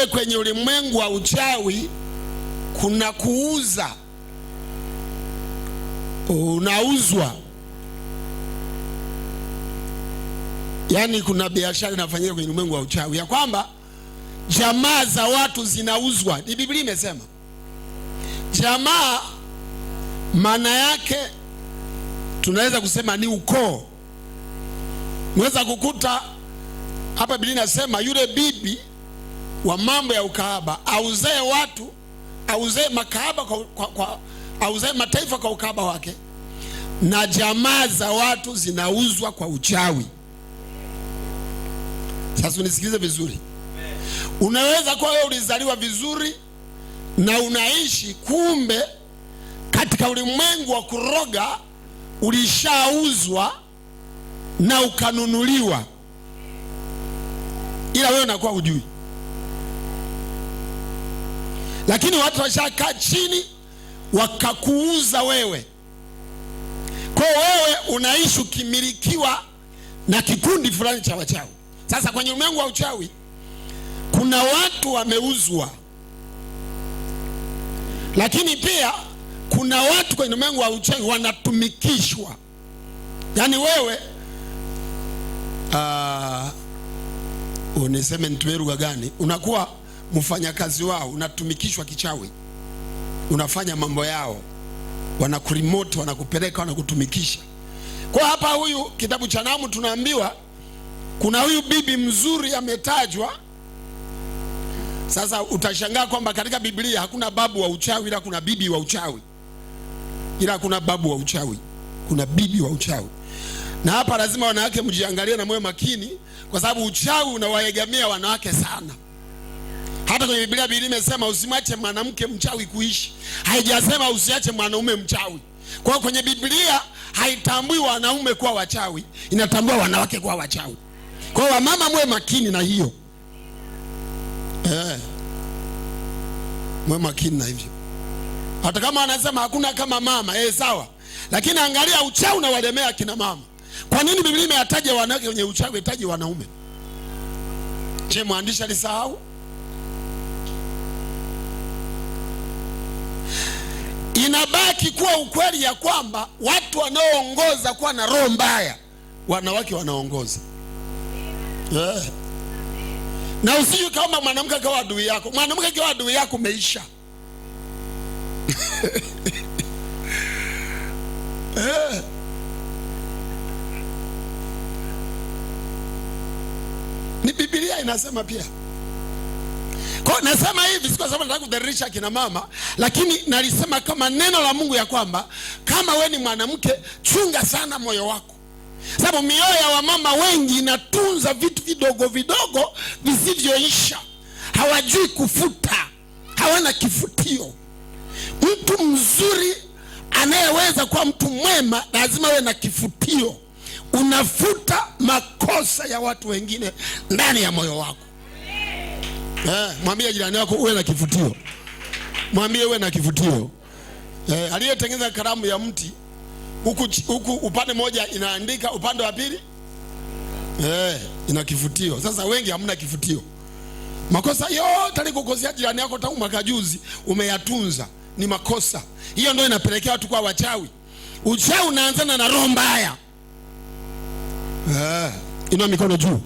Kumbe kwenye ulimwengu wa uchawi kuna kuuza, unauzwa. Yaani kuna biashara inafanyika kwenye ulimwengu wa uchawi ya kwamba jamaa za watu zinauzwa. Ni Biblia imesema. Jamaa maana yake tunaweza kusema ni ukoo. Unaweza kukuta hapa Biblia inasema yule bibi wa mambo ya ukahaba auzae watu, auzae makahaba auzae mataifa kwa ukahaba wake, na jamaa za watu zinauzwa kwa uchawi. Sasa unisikilize vizuri. Unaweza kuwa wewe ulizaliwa vizuri na unaishi, kumbe katika ulimwengu wa kuroga ulishauzwa na ukanunuliwa, ila wewe unakuwa hujui. Lakini watu washakaa chini wakakuuza wewe. Kwa wewe unaishi ukimilikiwa na kikundi fulani cha wachawi. Sasa kwenye ulimwengu wa uchawi kuna watu wameuzwa, lakini pia kuna watu kwenye ulimwengu wa uchawi wanatumikishwa. Yaani wewe uniseme nitumie lugha gani, unakuwa mfanyakazi wao, unatumikishwa kichawi, unafanya mambo yao, wanakuremote, wanakupeleka, wanakutumikisha. Kwa hapa huyu kitabu cha Nahumu tunaambiwa kuna huyu bibi mzuri ametajwa. Sasa utashangaa kwamba katika Biblia hakuna babu wa uchawi, ila kuna bibi wa uchawi. Ila kuna babu wa uchawi, kuna bibi wa uchawi. Na hapa lazima wanawake mjiangalie na mwe makini, kwa sababu uchawi unawaegemea wanawake sana. Hata kwenye Biblia imesema usimwache mwanamke mchawi kuishi. Haijasema usiache mwanaume mchawi. Kwa hiyo kwenye Biblia haitambui wanaume kuwa wachawi, inatambua wanawake kuwa wachawi. Kwa hiyo wamama mwe makini na hiyo. Mwe makini na hivyo. Hata kama anasema hakuna kama mama, sawa. Lakini angalia uchawi unawalemea kina mama. Kwa nini Biblia imeyataja wanawake kwenye uchawi, itaje wanaume? Je, mwandishi alisahau? Inabaki kuwa ukweli ya kwamba watu wanaoongoza kuwa na roho mbaya, wanawake wanaongoza. Na usiju kama mwanamke kwa adui yako. Mwanamke kwa adui yako umeisha. Ni Biblia inasema pia. Kwa nasema hivi si kwa sababu nataka kudhalilisha kina mama, lakini nalisema kama neno la Mungu ya kwamba kama we ni mwanamke, chunga sana moyo wako. Sababu mioyo ya wamama wengi inatunza vitu vidogo vidogo visivyoisha. Hawajui kufuta, hawana kifutio. Mtu mzuri anayeweza kuwa mtu mwema lazima awe na kifutio. Unafuta makosa ya watu wengine ndani ya moyo wako. Mwambie jirani wako uwe na kifutio. Mwambie uwe na kifutio. Aliyetengeneza kalamu ya mti, huku upande moja inaandika, upande wa pili ina kifutio. Sasa wengi hamna kifutio. Makosa yote alikokosea jirani yako tangu mwaka juzi umeyatunza, ni makosa. Hiyo ndio inapelekea watu kwa wachawi. Uchawi unaanzana na roho mbaya. Inua mikono juu.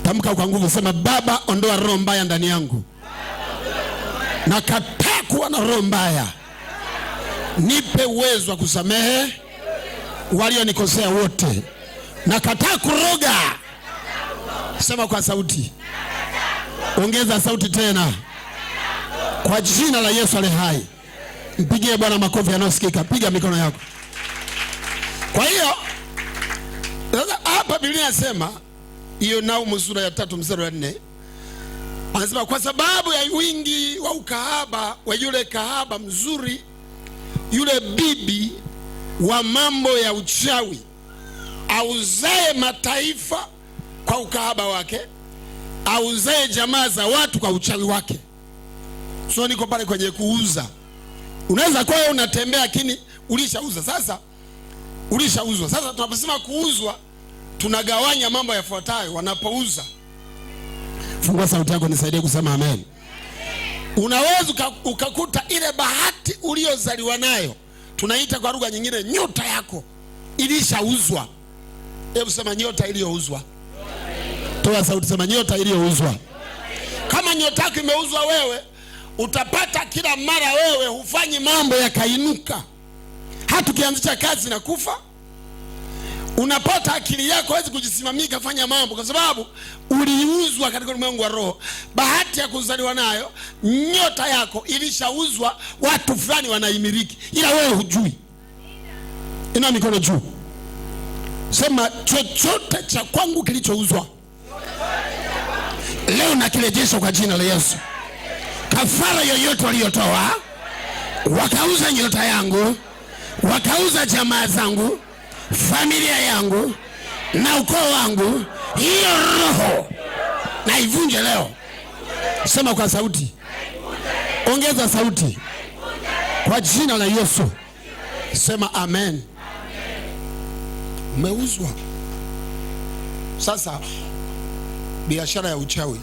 Tamka kwa nguvu, sema Baba, ondoa roho mbaya ndani yangu. Nakataa kuwa na roho mbaya. Nipe uwezo wa kusamehe walionikosea wote. Nakataa kuroga. Sema kwa sauti. Ongeza sauti tena. Kwa jina la Yesu aliye hai. Mpigie Bwana makofi yanayosikika. Piga mikono yako. Kwa hiyo hapa Biblia inasema, hiyo Nahumu sura ya 3 mstari wa 4, anasema kwa sababu ya wingi wa ukahaba wa yule kahaba mzuri, yule bibi wa mambo ya uchawi auzae mataifa kwa ukahaba wake, auzae jamaa za watu kwa uchawi wake. So niko pale kwenye kuuza. Unaweza kuwa unatembea lakini ulishauza. Sasa ulishauzwa. Sasa tunaposema kuuzwa, tunagawanya mambo yafuatayo wanapouza. Fungua sauti yako nisaidie kusema amen. Unaweza ukakuta ile bahati uliozaliwa nayo, tunaita kwa lugha nyingine nyota yako, ilishauzwa. Hebu sema nyota iliyouzwa. Toa sauti, sema nyota iliyouzwa. Kama nyota yako imeuzwa wewe, utapata kila mara wewe hufanyi mambo yakainuka. Hata ukianzisha kazi na kufa, unapata akili yako haiwezi kujisimamia kufanya mambo, kwa sababu uliuzwa katika ulimwengu wa roho. Bahati ya kuzaliwa nayo, nyota yako ilishauzwa, watu fulani wanaimiliki, ila wewe hujui. Ina mikono juu, sema chochote cha kwangu kilichouzwa leo nakirejesha kwa jina la Yesu. Kafara yoyote waliotoa, wakauza nyota yangu, wakauza jamaa zangu, familia yangu na ukoo wangu, hiyo roho naivunje leo. Sema kwa sauti, ongeza sauti, kwa jina la Yesu. Sema amen. Umeuzwa. Sasa biashara ya uchawi,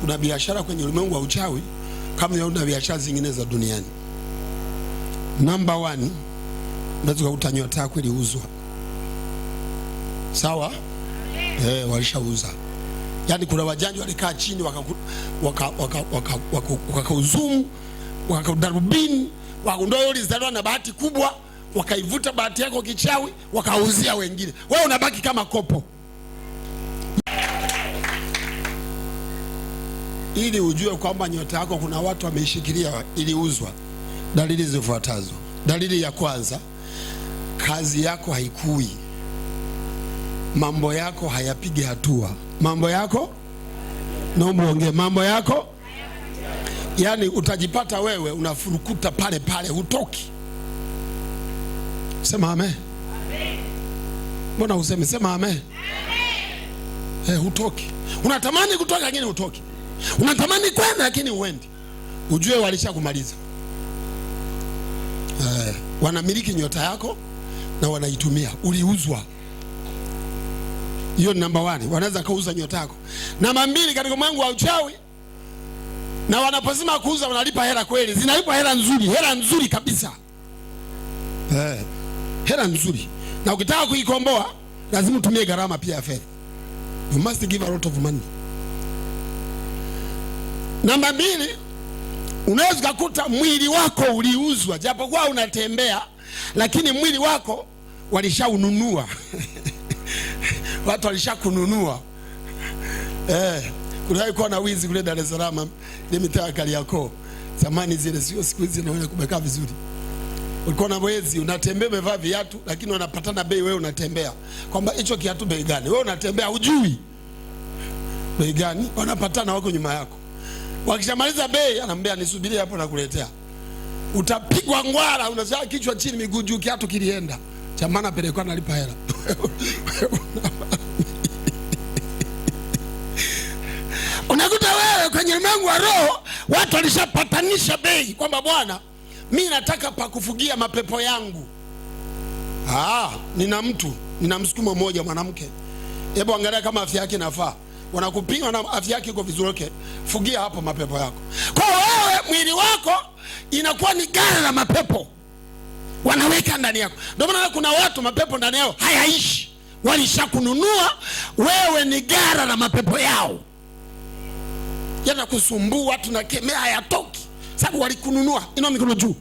kuna biashara kwenye ulimwengu wa uchawi kama una biashara zingine za duniani. Number 1, unaweza kukuta nyota yako iliuzwa. Sawa? Walishauza. Yaani kuna wajanja walikaa chini wakauzumu, wakadarubini, wakagundua ulizaliwa na bahati kubwa, wakaivuta bahati yako kichawi, wakauzia wengine. Wewe unabaki kama kopo. Ili ujue kwamba nyota yako kuna watu wameishikilia iliuzwa, dalili zifuatazo. Dalili ya kwanza, kazi yako haikui, mambo yako hayapigi hatua. Mambo yako, naomba ongea, mambo yako, yani utajipata wewe unafurukuta pale pale, hutoki. Sema amen. Mbona useme sema amen? Hutoki. Unatamani kutoka lakini hutoki. Unatamani kwenda lakini uendi. Ujue walishakumaliza. Wanamiliki nyota yako na wanaitumia. Uliuzwa. Hiyo ni number 1. Wanaweza kauza nyota yako. Namba 2, katika mwangu wa uchawi, na wanaposema kuuza wanalipa hela kweli. Zinalipa hela nzuri, hela nzuri kabisa. Hela nzuri. Na ukitaka kuikomboa lazima utumie gharama pia ya fedha. You must give a lot of money. Namba 2, unaweza kukuta mwili wako uliuzwa, japokuwa unatembea, lakini mwili wako walishaununua. Watu walishakununua. Kulikuwa na wizi kule Dar es Salaam, ile mitaa Kariakoo. Zamani zile, sio siku hizi naona kumekaa vizuri. Ulikuwa na wezi, unatembea umevaa viatu, lakini wanapatana bei, wewe unatembea. Kwamba hicho kiatu bei gani? Wewe unatembea hujui bei gani, wanapatana wako nyuma yako. Wakishamaliza bei, anamwambia nisubirie hapo na kuletea. Utapigwa ngwara, unazaa kichwa chini miguu juu, kiatu kilienda. Chamana pelekwa nalipa hela. Unakuta wewe kwenye ulimwengu wa roho watu walishapatanisha bei kwamba bwana, mimi nataka pa kufugia mapepo yangu. Nina msukumo mmoja mwanamke. Hebu angalia kama afya yake inafaa. Wanakupima na afya yake iko vizuri, okay, fugia hapo mapepo yako. Kwa wewe mwili wako inakuwa ni gari la mapepo wanaweka ndani yako. Ndio maana kuna watu mapepo ndani yao hayaishi, walishakununua. Wewe ni gari la mapepo yao, yanakusumbua, tunakemea, hayatoki sababu walikununua. Inua mikono juu,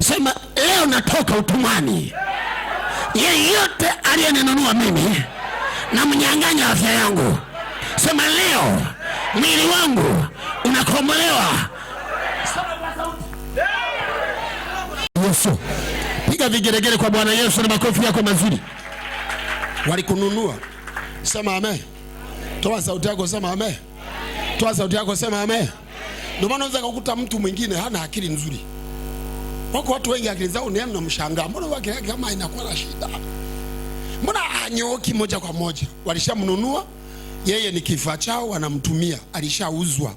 sema leo natoka utumwani. Yeyote aliyeninunua mimi na mnyang'anya afya yangu. Sema leo mwili wangu unakombolewa. Yesu, piga vigeregere kwa Bwana Yesu na makofi yako mazuri. Walikununua. Sema amen. Toa sauti yako, sema amen. Toa sauti yako, sema amen. Ndio maana unaweza kukuta mtu mwingine hana akili nzuri. Wako watu wengi akili zao ni na mshangaa. Mbona wake kama inakuwa na shida? Mbona hanyoki moja kwa moja? Walishamnunua, yeye ni kifaa chao, wanamtumia, alishauzwa.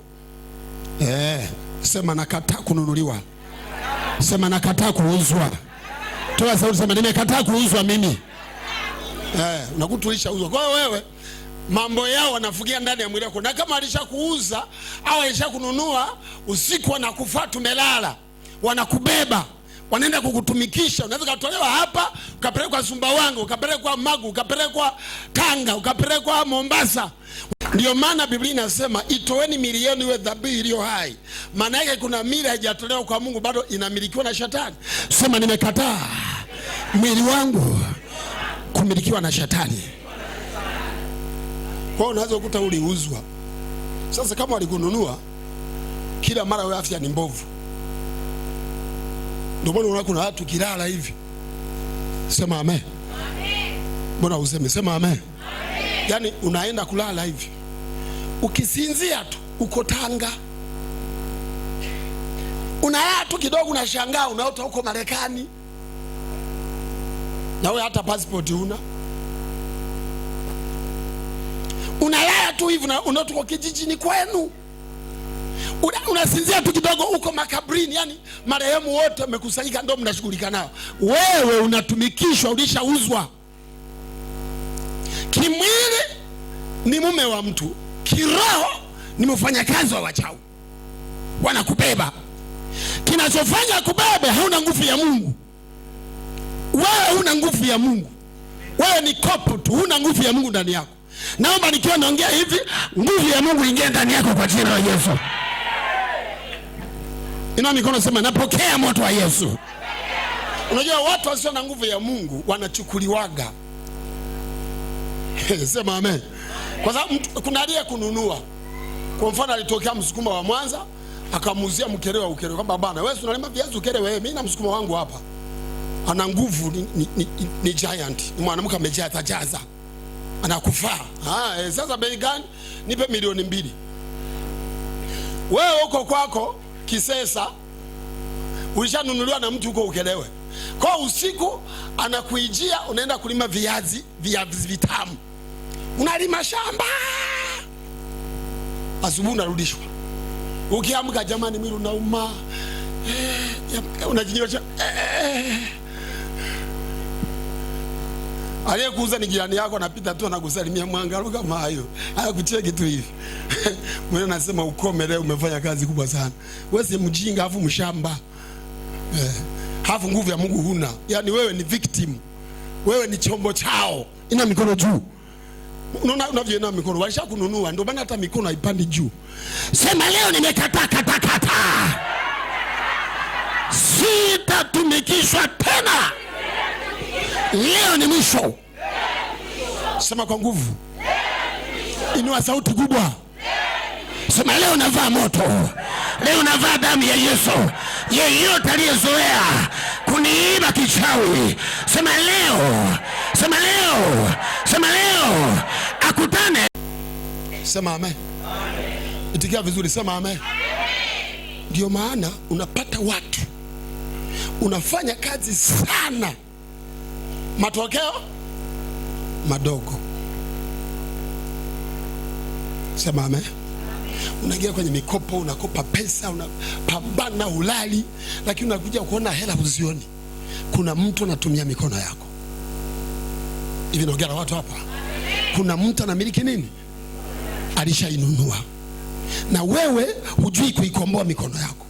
Sema nakataa kununuliwa. Sema nakataa kuuzwa. Toa sauti, sema nimekataa kuuzwa mimi. Unakuta ulishauzwa. Kwa hiyo wewe mambo yao wanafugia ndani ya mwili wako, na kama alishakuuza au alishakununua, usiku wanakufa tumelala, wanakubeba, wanaenda kukutumikisha. Unaweza kutolewa hapa ukapelekwa Sumbawanga, ukapelekwa Magu, ukapelekwa Tanga, ukapelekwa Mombasa. Ndio maana Biblia inasema itoeni miili yenu iwe dhabihu iliyo hai. Maana yake kuna miili haijatolewa kwa Mungu, bado inamilikiwa na shetani. Sema nimekataa mwili wangu kumilikiwa na shetani. Kwa unaweza kukuta uliuzwa. Sasa kama walikununua, kila mara wewe afya ni mbovu. Ndio maana unaona kuna watu kilala hivi. Sema amen. Amen. Mbona useme sema amen? Amen. Yaani unaenda kulala hivi, ukisinzia tu uko Tanga, unalala tu kidogo unashangaa unaota huko Marekani, na wewe hata passport huna. Unalala tu hivi unaota kwa kijijini kwenu, unasinzia tu kidogo uko makabrini. Yani marehemu wote wamekusanyika ndio mnashughulika nao. Wewe unatumikishwa, ulishauzwa. Kimwili ni mume wa mtu, kiroho ni mfanyakazi wa wachawi, wanakubeba. Kinachofanya kubebe, hauna nguvu ya Mungu. Wewe huna nguvu ya Mungu, wewe ni kopo tu, huna nguvu ya Mungu ndani yako. Naomba nikiwa naongea hivi, nguvu ya Mungu ingie ndani yako kwa jina la Yesu. Inua mikono, sema napokea moto wa Yesu. Unajua watu wasio na nguvu ya Mungu wanachukuliwaga. Sema amen. Kwa sababu kuna aliye kununua. Kwa mfano alitokea Msukuma wa Mwanza, akamuuzia Mkerewe wa Ukerewe kwamba bana, wewe unalima viazi Ukerewe, wewe mimi na Msukuma wangu hapa. Ana nguvu, ni giant. Ni mwanamke amejaza. Anakufaa. Sasa bei gani? Nipe milioni 2. Wewe uko kwako Kisesa, ulishanunuliwa na mtu huko Ukerewe. Kwa usiku anakuijia, unaenda kulima viazi vitamu, unalima shamba, asubuhi unarudishwa. Ukiamka, jamani mimi unauma, unajinyosha. Aliyekuuza ni jirani yako, anapita tu anakusalimia, mwangalo kama hayo, hayakucheki tu hivi. Mwenye anasema ukome leo, umefanya kazi kubwa sana. Wewe si mjinga afu mshamba. Hafu nguvu ya Mungu huna. Yaani wewe ni victim. Wewe ni chombo chao. Ina mikono juu. Unaona unavyoina mikono, walishakununua, ndio maana hata mikono haipandi juu. Sema leo nimekataa kata. Sitatumikishwa tena. Leo ni mwisho. Sema kwa nguvu. Inua sauti kubwa. Sema leo navaa moto. Leo navaa damu ya Yesu. Yeyote aliyezoea kuniiba kichawi, sema leo. Sema leo. Sema leo akutane. Sema amen. Amen. Itikia vizuri, sema amen. Amen. Ndio maana unapata watu unafanya kazi sana, matokeo madogo. Sema amen. Unaingia kwenye mikopo, unakopa pesa, unapambana ulali, lakini unakuja kuona hela uzioni. Kuna mtu anatumia mikono yako. Hivi naongea na watu hapa. Kuna mtu anamiliki nini? Alishainunua. Na wewe hujui kuikomboa mikono yako.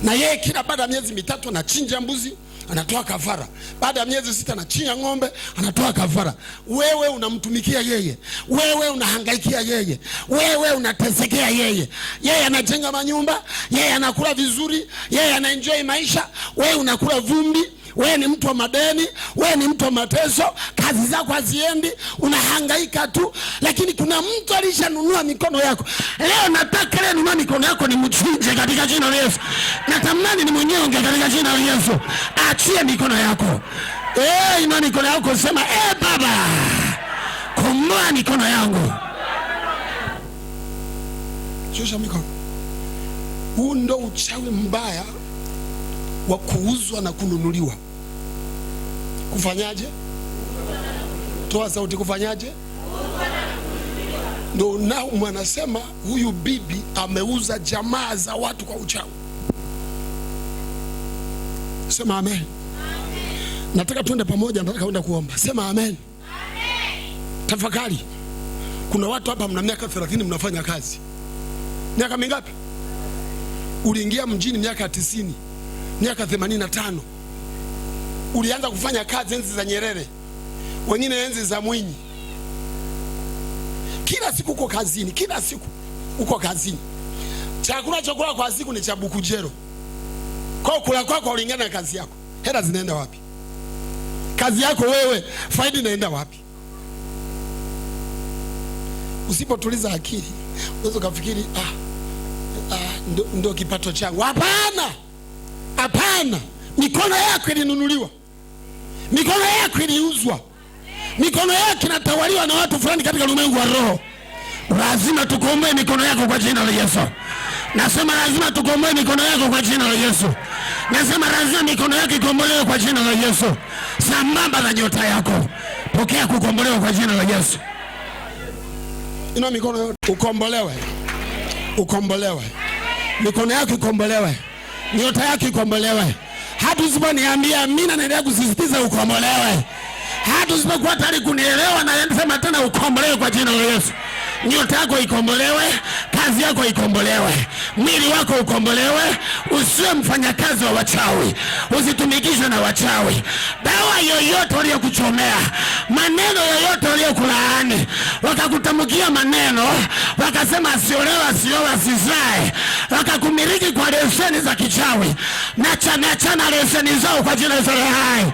Na yeye kila baada ya miezi 3 anachinja mbuzi, anatoa kafara. Baada ya miezi 6 anachinja ng'ombe, anatoa kafara. Wewe unamtumikia yeye. Wewe unahangaikia yeye. Wewe unatesekea yeye. Yeye anajenga manyumba, yeye anakula vizuri, yeye anaenjoy maisha, wewe unakula vumbi. Wewe ni mtu wa madeni, wewe ni mtu wa mateso, kazi zako haziendi, unahangaika tu. Lakini kuna mtu alishanunua mikono yako. Leo nataka leo nunua mikono yako ni mchinje katika jina la Yesu. Natamani ni mnyonge katika jina la Yesu. Achie mikono yako. Inua mikono yako, sema Baba, komboa mikono yangu. Shusha mikono. Huu ndo uchawi mbaya wa kuuzwa na kununuliwa. Kufanyaje? Toa sauti, kufanyaje? Ndio nao mwanasema huyu bibi ameuza jamaa za watu kwa uchawi. Sema amen. Amen. Nataka tuende pamoja, nataka kwenda kuomba. Sema amen. Amen. Tafakari. Kuna watu hapa mna miaka 30 mnafanya kazi. Miaka mingapi? Uliingia mjini miaka 90, miaka 85. Ulianza kufanya kazi enzi za Nyerere, wengine enzi za Mwinyi. Kila siku uko kazini, kila siku uko kazini. Chakula chakula kwa siku ni cha bukujero. Kwa kula kwako ulingana na kazi yako. Hela zinaenda wapi? Kazi yako wewe, faida inaenda wapi? Usipotuliza akili, unaweza kufikiri ndio kipato changu. Hapana. Hapana. Mikono yako ilinunuliwa. Mikono yako iliuzwa. Mikono yako inatawaliwa na watu fulani katika ulimwengu wa roho. Lazima tukomboe mikono yako kwa jina la Yesu. Nasema lazima tukomboe mikono yako kwa jina la Yesu. Nasema lazima mikono yako ikombolewe kwa jina la Yesu. Sambamba na nyota yako. Pokea kukombolewa kwa jina la Yesu. Ina mikono yote ukombolewe. Ukombolewe. Mikono yako ikombolewe. Nyota yako ikombolewe. Hata usiponiambia mimi naendelea kusisitiza ukombolewe. Hata usipokuwa tayari kunielewa na sema tena ukombolewe kwa jina la Yesu. Nyota yako ikombolewe, kazi yako ikombolewe, mwili wako ukombolewe. Usiwe mfanyakazi wa wachawi, usitumikishwe na wachawi. Dawa yoyote waliokuchomea, maneno yoyote waliokulaani, wakakutamkia maneno, wakasema asiolewa, asioa, asizae, wakakumiliki kwa leseni za kichawi, na chana leseni zao kwa jina la Yesu hai.